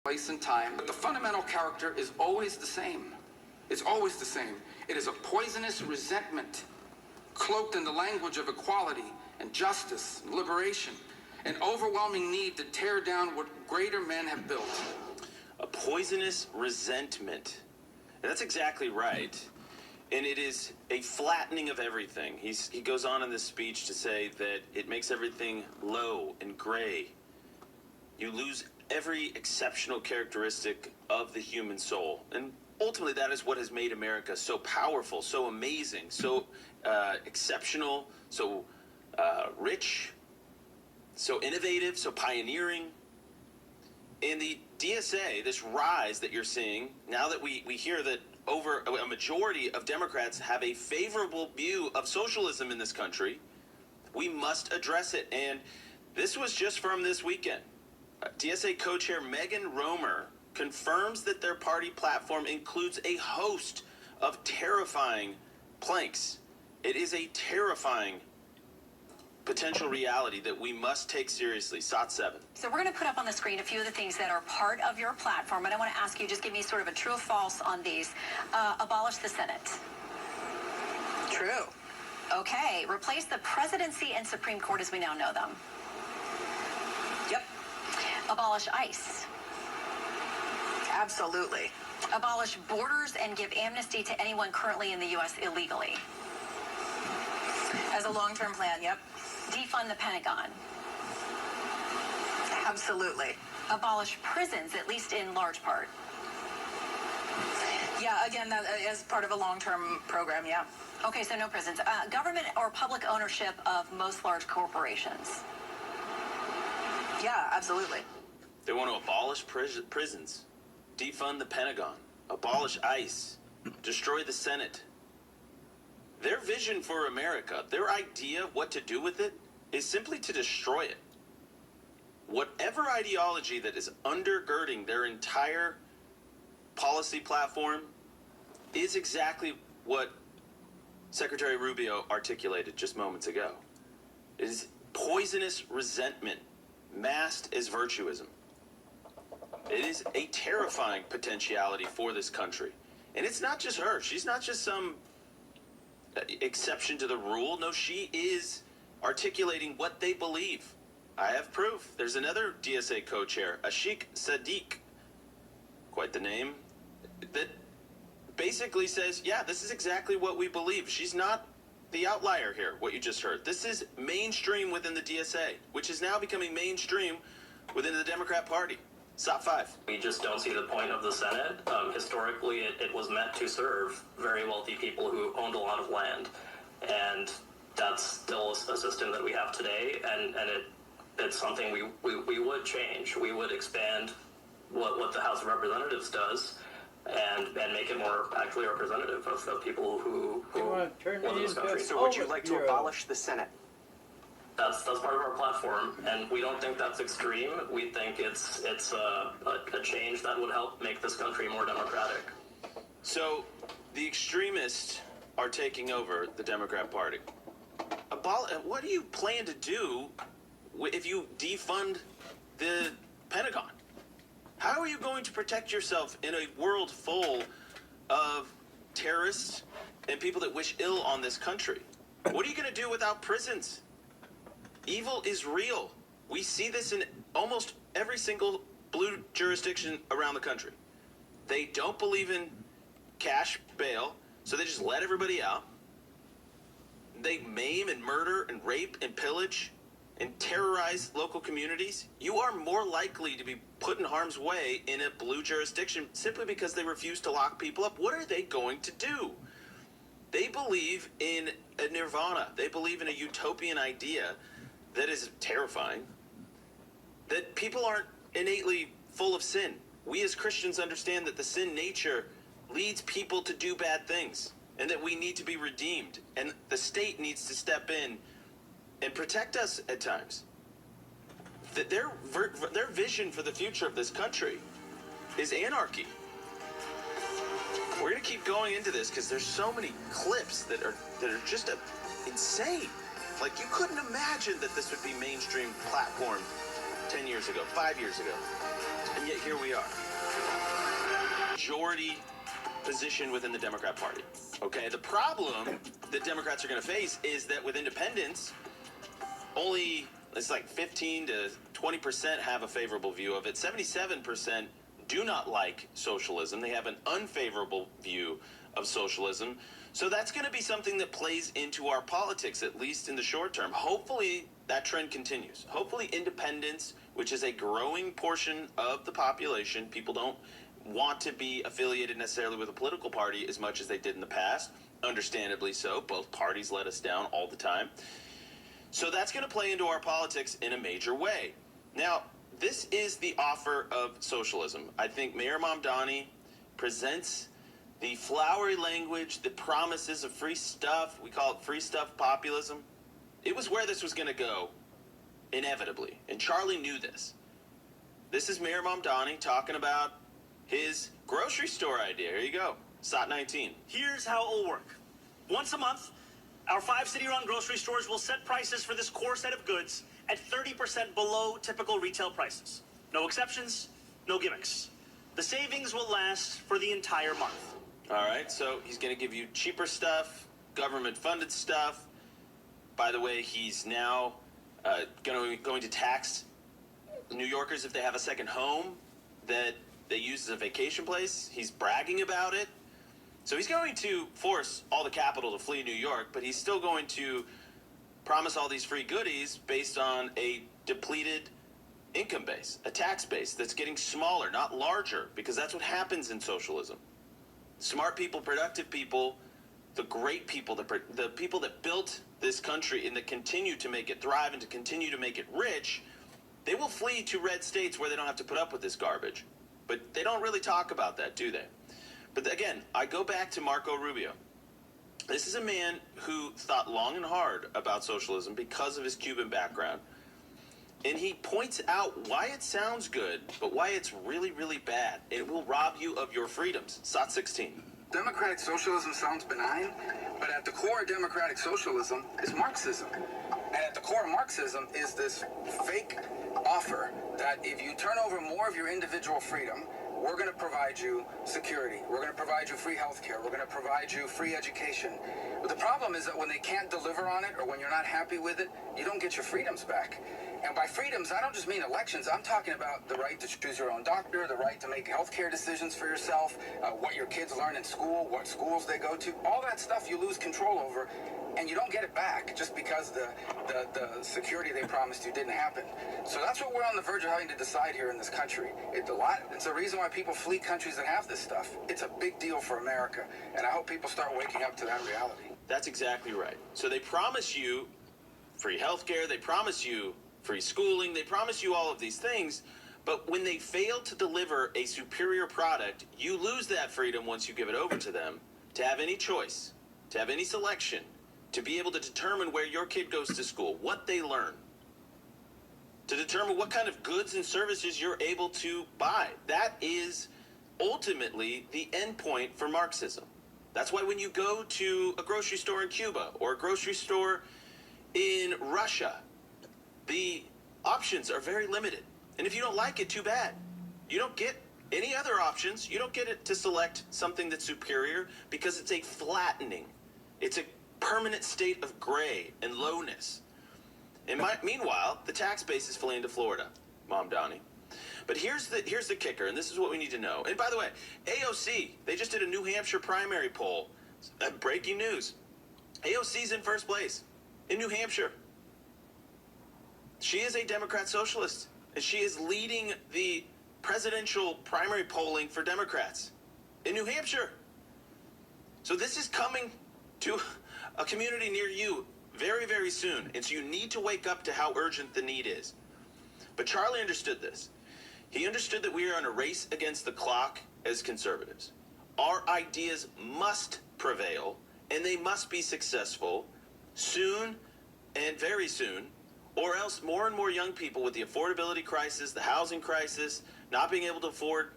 place and time, but the fundamental character is always the same. It's always the same. It is a poisonous resentment, cloaked in the language of equality and justice and liberation, an overwhelming need to tear down what greater men have built. A poisonous resentment. And that's exactly right. And it is a flattening of everything. He goes on in this speech to say that it makes everything low and gray. You lose every exceptional characteristic of the human soul. And ultimately, that is what has made America so powerful, so amazing, so exceptional, so rich, so innovative, so pioneering. And the DSA, this rise that you're seeing, now that we hear that over a majority of Democrats have a favorable view of socialism in this country, we must address it. And this was just from this weekend. DSA co-chair Megan Romer confirms that their party platform includes a host of terrifying planks. It is a terrifying potential reality that we must take seriously. SOT 7. So we're going to put up on the screen a few of the things that are part of your platform, and I want to ask you, just give me sort of a true or false on these. Abolish the Senate. True. Okay. Replace the presidency and Supreme Court as we now know them. Yep. Abolish ICE. Absolutely. Abolish borders and give amnesty to anyone currently in the U.S. illegally. As a long-term plan, yep. Defund the Pentagon. Absolutely. Abolish prisons, at least in large part. Yeah, again, that is part of a long-term program, yeah. Okay, so no prisons. Government or public ownership of most large corporations. Yeah, absolutely. They want to abolish prisons, defund the Pentagon, abolish ICE, destroy the Senate. Their vision for America, their idea of what to do with it, is simply to destroy it. Whatever ideology that is undergirding their entire policy platform is exactly what Secretary Rubio articulated just moments ago. It is poisonous resentment masked as virtuism. It is a terrifying potentiality for this country. And it's not just her. She's not just some exception to the rule. No, she is articulating what they believe. I have proof. There's another DSA co-chair, Ashik Sadiq, quite the name, that basically says, yeah, this is exactly what we believe. She's not the outlier here, what you just heard. This is mainstream within the DSA, which is now becoming mainstream within the Democrat Party. SOT 5. We just don't see the point of the Senate. Historically, it was meant to serve very wealthy people who owned a lot of land. And that's still a system that we have today, and it's something we would change. We would expand what the House of Representatives does and make it more actually representative of people who live in this country. So would you like to abolish the Senate? That's part of our platform, and we don't think that's extreme. We think it's a change that would help make this country more democratic. So the extremists are taking over the Democrat Party. What do you plan to do if you defund the Pentagon? How are you going to protect yourself in a world full of terrorists and people that wish ill on this country? What are you going to do without prisons? Evil is real. We see this in almost every single blue jurisdiction around the country. They don't believe in cash bail, so they just let everybody out. They maim and murder and rape and pillage and terrorize local communities. You are more likely to be put in harm's way in a blue jurisdiction simply because they refuse to lock people up. What are they going to do? They believe in a nirvana. They believe in a utopian idea that is terrifying, that people aren't innately full of sin. We as Christians understand that the sin nature leads people to do bad things, and that we need to be redeemed, and the state needs to step in and protect us at times. Their vision for the future of this country is anarchy. We're going to keep going into this because there's so many clips that are just insane. Like, you couldn't imagine that this would be mainstream platform 10 years ago, 5 years ago. And yet here here we are. Majority position within the Democrat Party. Okay, the problem that Democrats are going to face is that with independents, only it's like 15 to 20% have a favorable view of it. 77% do not like socialism. They have an unfavorable view of socialism. So that's going to be something that plays into our politics, at least in the short term. Hopefully that trend continues. Hopefully independents, which is a growing portion of the population, people don't want to be affiliated necessarily with a political party as much as they did in the past. Understandably so. Both parties let us down all the time. So that's going to play into our politics in a major way. Now, this is the offer of socialism. I think Mayor Mamdani presents the flowery language, the promises of free stuff. We call it free stuff populism. It was where this was going to go, inevitably. And Charlie knew this. This is Mayor Mamdani talking about his grocery store idea. Here you go. SOT 19. Here's how it will work. Once a month, our 5 city-run grocery stores will set prices for this core set of goods at 30% below typical retail prices. No exceptions, no gimmicks. The savings will last for the entire month. All right, so he's going to give you cheaper stuff, government-funded stuff. By the way, he's now going to tax New Yorkers if they have a second home that they use as a vacation place. He's bragging about it. So he's going to force all the capital to flee New York, but he's still going to promise all these free goodies based on a depleted income base, a tax base that's getting smaller, not larger, because that's what happens in socialism. Smart people, productive people, the great people, the people that built this country and that continue to make it thrive and to continue to make it rich, they will flee to red states where they don't have to put up with this garbage. But they don't really talk about that, do they? But again, I go back to Marco Rubio. This is a man who thought long and hard about socialism because of his Cuban background. And he points out why it sounds good, but why it's really, really bad. It will rob you of your freedoms. SOT 16. Democratic socialism sounds benign, but at the core of democratic socialism is Marxism. And at the core of Marxism is this fake offer that if you turn over more of your individual freedom, we're going to provide you security. We're going to provide you free health care. We're going to provide you free education. But the problem is that when they can't deliver on it or when you're not happy with it, you don't get your freedoms back. And by freedoms, I don't just mean elections. I'm talking about the right to choose your own doctor, the right to make healthcare decisions for yourself, what your kids learn in school, what schools they go to. All that stuff you lose control over, and you don't get it back just because the security they promised you didn't happen. So that's what we're on the verge of having to decide here in this country. It's a reason why people flee countries that have this stuff. It's a big deal for America, and I hope people start waking up to that reality. That's exactly right. So they promise you free health care, they promise you free schooling, they promise you all of these things, but when they fail to deliver a superior product, you lose that freedom once you give it over to them to have any choice, to have any selection, to be able to determine where your kid goes to school, what they learn, to determine what kind of goods and services you're able to buy. That is ultimately the end point for Marxism. That's why when you go to a grocery store in Cuba or a grocery store in Russia, the options are very limited. And if you don't like it, too bad. You don't get any other options. You don't get it to select something that's superior because it's a flattening. It's a permanent state of gray and lowness. And meanwhile, the tax base is fleeing to Florida, Mamdani. But here's the kicker, and this is what we need to know. And by the way, AOC, they just did a New Hampshire primary poll. Breaking news. AOC's in first place in New Hampshire. She is a Democrat socialist, and she is leading the presidential primary polling for Democrats in New Hampshire. So this is coming to a community near you very, very soon. And so you need to wake up to how urgent the need is. But Charlie understood this. He understood that we are in a race against the clock as conservatives. Our ideas must prevail, and they must be successful soon and very soon, or else more and more young people with the affordability crisis, the housing crisis, not being able to afford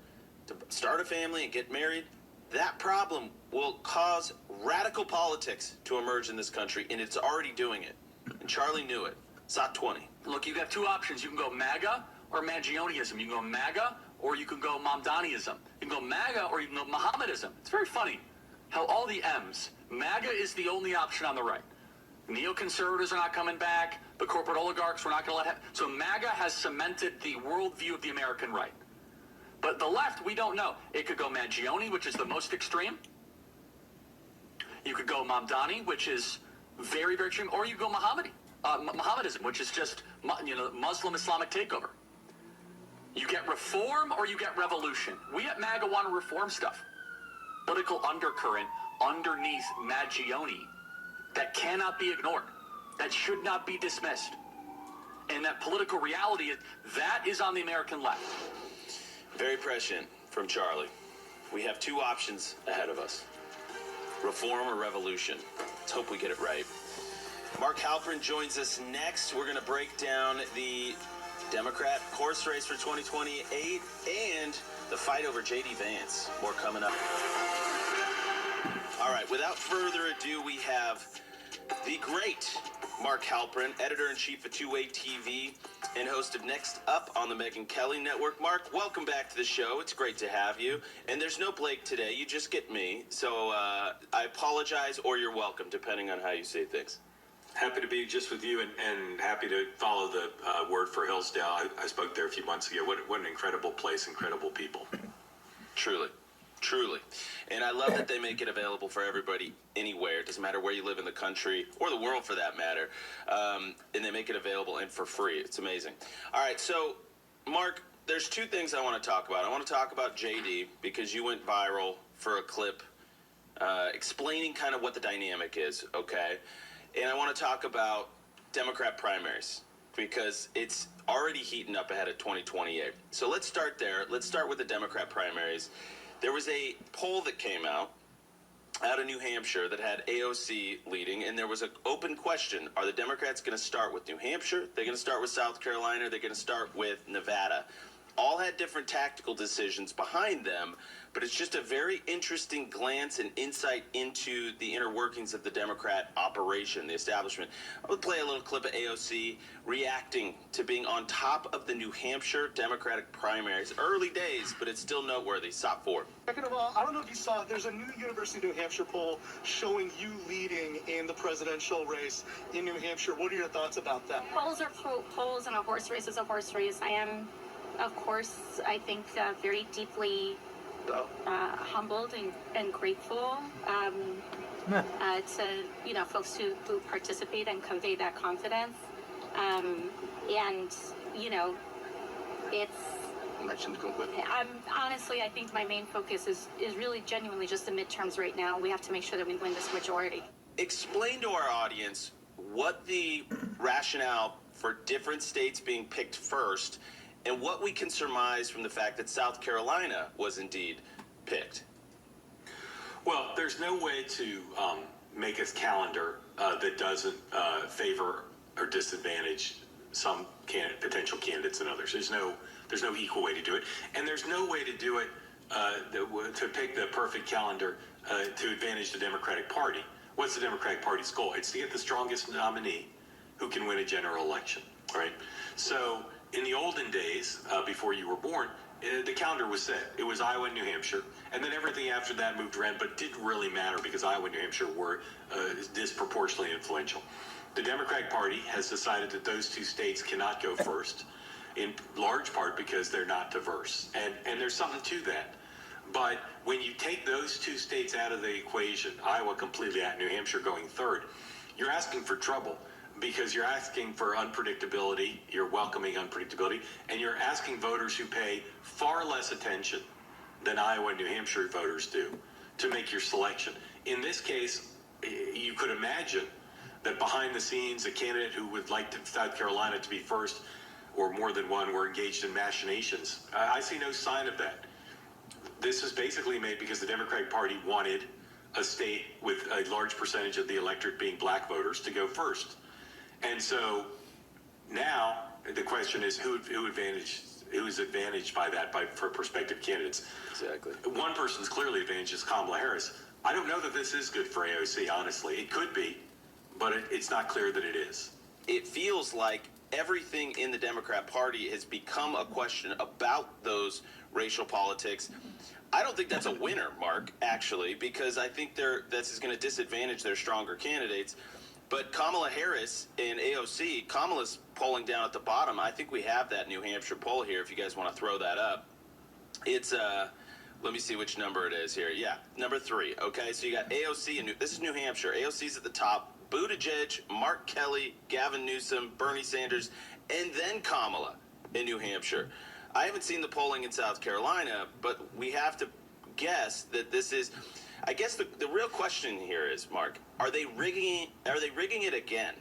to start a family and get married, that problem will cause radical politics to emerge in this country, and it's already doing it. And Charlie knew it. SOT 20. Look, you got two options. You can go MAGA or Magionism. You can go MAGA or you can go Mamdaniism. You can go MAGA, or you can go Mohammedism. It's very funny how all the M's, MAGA is the only option on the right. Neoconservatives are not coming back. The corporate oligarchs, we're not going to let So MAGA has cemented the worldview of the American right. But the left, we don't know. It could go Mangione, which is the most extreme. You could go Mamdani, which is very, very extreme. Or you go Mohammedism, which is just, Muslim Islamic takeover. You get reform or you get revolution. We at MAGA want to reform stuff. Political undercurrent underneath Mangione that cannot be ignored, that should not be dismissed. And that political reality, that is on the American left. Very prescient from Charlie. We have two options ahead of us. Reform or revolution. Let's hope we get it right. Mark Halperin joins us next. We're going to break down the Democrat course race for 2028 and the fight over J.D. Vance. More coming up. All right, without further ado, we have the great Mark Halperin, editor-in-chief of Two-Way TV and host of Next Up on the Megyn Kelly Network. Mark, welcome back to the show. It's great to have you. And there's no Blake today. You just get me. So I apologize, or you're welcome, depending on how you say things. Happy to be just with you and happy to follow the word for Hillsdale. I spoke there a few months ago. What an incredible place, incredible people. Truly. Truly. And I love that they make it available for everybody anywhere. It doesn't matter where you live in the country or the world for that matter. And they make it available and for free. It's amazing. All right. So, Mark, there's two things I want to talk about. I want to talk about JD because you went viral for a clip explaining kind of what the dynamic is. Okay. And I want to talk about Democrat primaries because it's already heating up ahead of 2028. So let's start there. Let's start with the Democrat primaries. There was a poll that came out of New Hampshire that had AOC leading, and there was an open question. Are the Democrats going to start with New Hampshire? They're going to start with South Carolina? They're going to start with Nevada? All had different tactical decisions behind them, but it's just a very interesting glance and insight into the inner workings of the Democrat operation, the establishment. I would play a little clip of AOC reacting to being on top of the New Hampshire Democratic primaries. Early days, but it's still noteworthy. Stop forward. Second of all, I don't know if you saw, there's a new University of New Hampshire poll showing you leading in the presidential race in New Hampshire. What are your thoughts about that? Polls are polls, and a horse race is a horse race. I am, of course, I think very deeply humbled and grateful to folks who participate and convey that confidence. I think my main focus is really genuinely just the midterms right now. We have to make sure that we win this majority. Explain to our audience what the rationale for different states being picked first and what we can surmise from the fact that South Carolina was indeed picked. Well, there's no way to make a calendar that doesn't favor or disadvantage some potential candidates and others. There's no equal way to do it, and there's no way to do it to pick the perfect calendar to advantage the Democratic Party. What's the Democratic Party's goal? It's to get the strongest nominee who can win a general election, right? So in the olden days, before you were born, the calendar was set. It was Iowa and New Hampshire, and then everything after that moved around, but didn't really matter because Iowa and New Hampshire were disproportionately influential. The Democratic Party has decided that those two states cannot go first, in large part because they're not diverse, and there's something to that. But when you take those two states out of the equation, Iowa completely out, New Hampshire going third, you're asking for trouble. Because you're asking for unpredictability, you're welcoming unpredictability, and you're asking voters who pay far less attention than Iowa and New Hampshire voters do to make your selection. In this case, you could imagine that behind the scenes, a candidate who would like South Carolina to be first, or more than one, were engaged in machinations. I see no sign of that. This is basically made because the Democratic Party wanted a state with a large percentage of the electorate being black voters to go first. And so now the question is who's advantaged by that for prospective candidates. Exactly. One person's clearly advantaged is Kamala Harris. I don't know that this is good for AOC, honestly. It could be, but it's not clear that it is. It feels like everything in the Democrat Party has become a question about those racial politics. I don't think that's a winner, Mark, actually, because I think this is going to disadvantage their stronger candidates. But Kamala Harris in AOC, Kamala's polling down at the bottom. I think we have that New Hampshire poll here if you guys want to throw that up. It's, let me see which number it is here. Yeah, number 3. Okay, so you got AOC, and this is New Hampshire. AOC's at the top. Buttigieg, Mark Kelly, Gavin Newsom, Bernie Sanders, and then Kamala in New Hampshire. I haven't seen the polling in South Carolina, but we have to guess that this is. I guess the real question here is, Mark, are they rigging it again?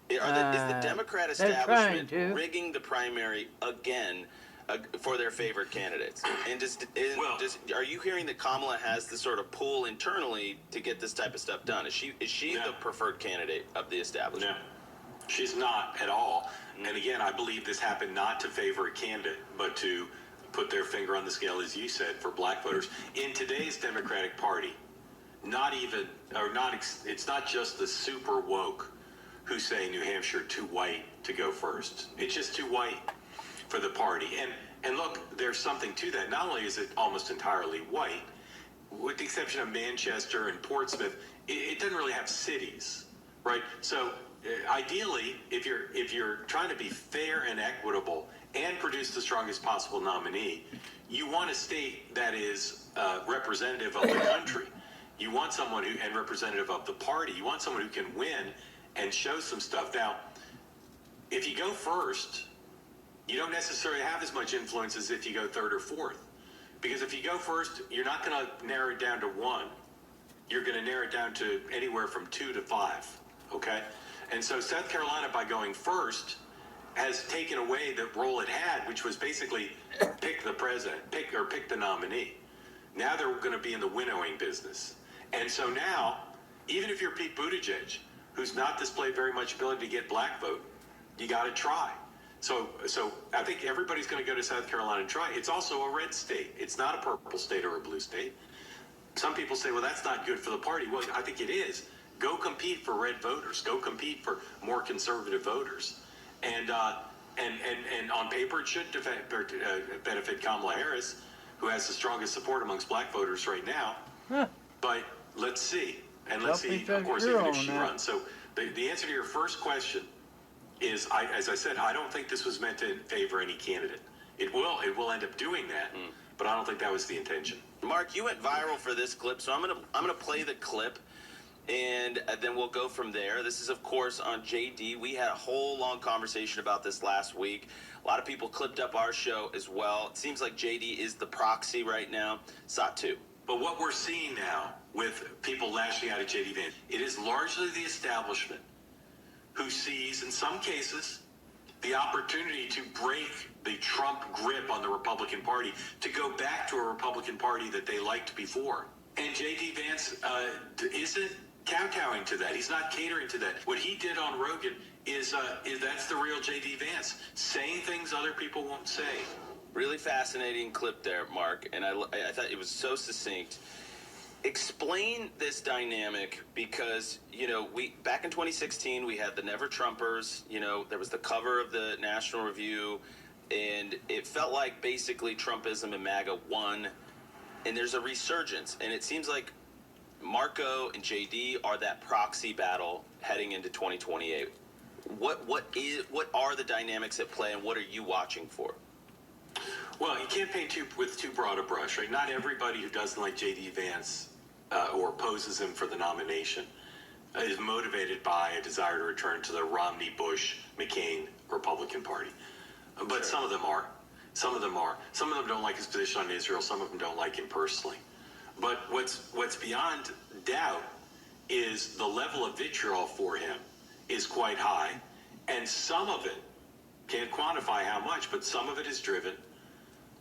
Is the Democrat establishment rigging the primary again for their favorite candidates? And are you hearing that Kamala has the sort of pull internally to get this type of stuff done? Is she the preferred candidate of the establishment? No, she's not at all. And again, I believe this happened not to favor a candidate, but to put their finger on the scale, as you said, for black voters. In today's Democratic Party, it's not just the super woke who say New Hampshire too white to go first. It's just too white for the party. And look, there's something to that. Not only is it almost entirely white, with the exception of Manchester and Portsmouth, it doesn't really have cities, right? So ideally, if you're trying to be fair and equitable and produce the strongest possible nominee, you want a state that is representative of the country. You want someone and representative of the party. You want someone who can win and show some stuff. Now, if you go first, you don't necessarily have as much influence as if you go third or fourth. Because if you go first, you're not going to narrow it down to 1. You're going to narrow it down to anywhere from 2 to 5, okay? And so South Carolina, by going first, has taken away the role it had, which was basically pick the president, pick the nominee. Now they're going to be in the winnowing business. And so now, even if you're Pete Buttigieg, who's not displayed very much ability to get black vote, you got to try. So I think everybody's going to go to South Carolina and try. It's also a red state. It's not a purple state or a blue state. Some people say, well, that's not good for the party. Well, I think it is. Go compete for red voters. Go compete for more conservative voters. And on paper, it should benefit Kamala Harris, who has the strongest support amongst black voters right now. Huh. But let's see. And let's see, of course, even if she runs. So the answer to your first question is, as I said, I don't think this was meant to favor any candidate. It will end up doing that, but I don't think that was the intention. Mark, you went viral for this clip, so I'm gonna play the clip, and then we'll go from there. This is, of course, on JD. We had a whole long conversation about this last week. A lot of people clipped up our show as well. It seems like JD is the proxy right now. Satu. But what we're seeing now with people lashing out at JD Vance, it is largely the establishment who sees, in some cases, the opportunity to break the Trump grip on the Republican Party, to go back to a Republican Party that they liked before. And J.D. Vance isn't kowtowing to that. He's not catering to that. What he did on Rogan is that's the real J.D. Vance, saying things other people won't say. Really fascinating clip there, Mark, and I thought it was so succinct. Explain this dynamic, because, we back in 2016, we had the Never Trumpers, there was the cover of the National Review, and it felt like basically Trumpism and MAGA won, and there's a resurgence, and it seems like Marco and JD are that proxy battle heading into 2028. What are the dynamics at play, and what are you watching for? Well, you can't paint with too broad a brush, right? Not everybody who doesn't like J.D. Vance or opposes him for the nomination is motivated by a desire to return to the Romney, Bush, McCain Republican Party. But some of them are. Some of them don't like his position on Israel. Some of them don't like him personally. But what's beyond doubt is the level of vitriol for him is quite high. And some of it, can't quantify how much, but some of it is driven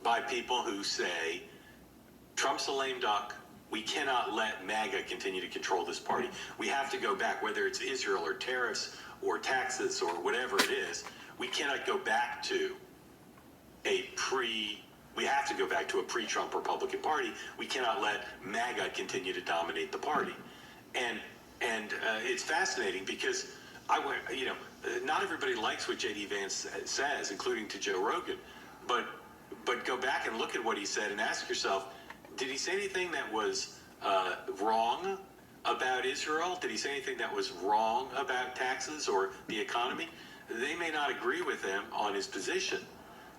by people who say, Trump's a lame duck. We cannot let MAGA continue to control this party. We have to go back, whether it's Israel or tariffs or taxes or whatever it is. We cannot go back to we have to go back to a pre-Trump Republican Party. We cannot let MAGA continue to dominate the party. And it's fascinating because not everybody likes what J.D. Vance says, including to Joe Rogan, but go back and look at what he said and ask yourself, did he say anything that was wrong about Israel? Did he say anything that was wrong about taxes or the economy? They may not agree with him on his position,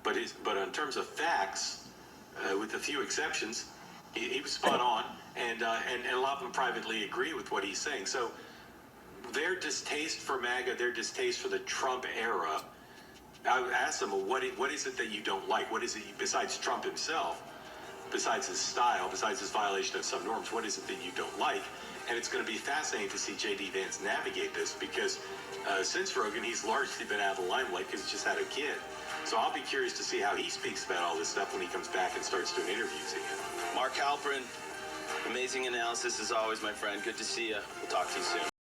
but in terms of facts, with a few exceptions, he was spot on, and a lot of them privately agree with what he's saying. So their distaste for MAGA, their distaste for the Trump era, I asked them, well, what is it that you don't like? What is it, besides Trump himself, besides his style, besides his violation of some norms, what is it that you don't like? And it's going to be fascinating to see J.D. Vance navigate this, because since Rogan, he's largely been out of the limelight because he's just had a kid. So I'll be curious to see how he speaks about all this stuff when he comes back and starts doing interviews again. Mark Halperin, amazing analysis as always, my friend. Good to see you. We'll talk to you soon.